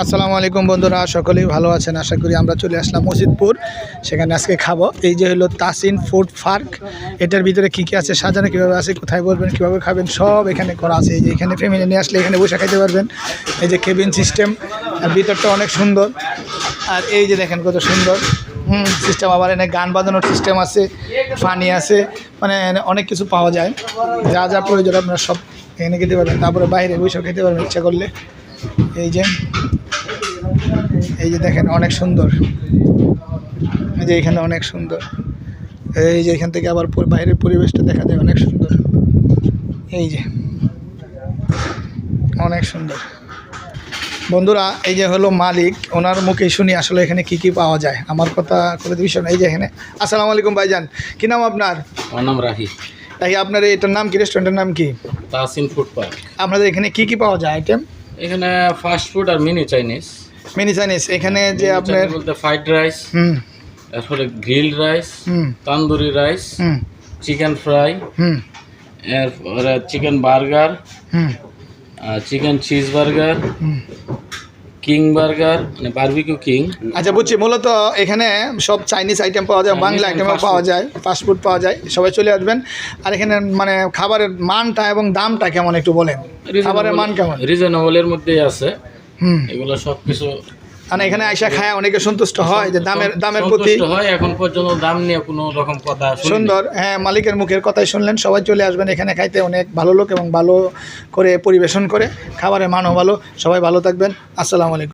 আসসালামু আলাইকুম বন্ধুরা, সকলেই ভালো আছেন আশা করি। আমরা চলে আসলাম মসজিদপুর, সেখানে আজকে খাবো। এই যে হলো তাসিন ফুড পার্ক। এটার ভিতরে কী কী আছে, সাজানো কীভাবে আছে, কোথায় বলবেন, কীভাবে খাবেন, সব এখানে করা আছে। এই যে এখানে ফ্যামিলি নিয়ে আসলে এখানে বসে খাইতে পারবেন। এই যে কেবিন সিস্টেম, আর ভিতরটা অনেক সুন্দর। আর এই যে দেখেন কত সুন্দর সিস্টেম। আবার এখানে গান বাজানোর সিস্টেম আছে, ফানি আছে, মানে অনেক কিছু পাওয়া যায়। যা যা প্রয়োজন আপনারা সব এখানে খেতে পারবেন। তারপরে বাইরে বসেও খেতে পারবেন ইচ্ছা করলে। এই যে দেখেন অনেক সুন্দর। এই যে এখানে অনেক সুন্দর। এই যে এখান থেকে আবার বাইরের পরিবেশটা দেখা যায় অনেক সুন্দর। এই যে অনেক সুন্দর বন্ধুরা। এই যে হলো মালিক, ওনার মুখে শুনি আসলে এখানে কি কি পাওয়া যায়। আমার কথা করে বিষয় না। এই যে এখানে আসসালামু আলাইকুম ভাইজান, কি নাম আপনার? আমার নাম রাহি। তাই আপনার এটার নাম কি, রেস্টুরেন্টের নাম কি? Tasin food park. আপনাদের এখানে কি কি পাওয়া যায় আইটেম? এখানে ফাস্ট ফুড আর মিনি চাইনিজ। মিনি চাইনিজ এখানে যে আপনার বলতে ফ্রাইড রাইস, তারপরে grilled rice, tandoori rice, chicken fry, এরপরে chicken burger, chicken cheese burger, king burger মানে বারবিকিউ কিং। আচ্ছা বুঝছি, মূলত এখানে সব চাইনিজ আইটেম পাওয়া যায়, বাংলা আইটেমও পাওয়া যায়, ফাস্টফুড পাওয়া যায়। সবাই চলে আসবেন। আর এখানে মানে খাবারের মানটা এবং দামটা কেমন একটু বলেন। খাবারের মান কেমন? রিজনেবলের মধ্যেই আছে। এগুলো সব কিছু মানে এখানে আইসা খায় অনেকে সন্তুষ্ট হয়, যে দামের প্রতি হয়। এখন পর্যন্ত দাম নিয়ে কোনো রকম কথা সুন্দর। হ্যাঁ, মালিকের মুখের কথাই শুনলেন। সবাই চলে আসবেন এখানে খাইতে। অনেক ভালো লোক এবং ভালো করে পরিবেশন করে, খাবারের মানও ভালো। সবাই ভালো থাকবেন। আসসালামু আলাইকুম।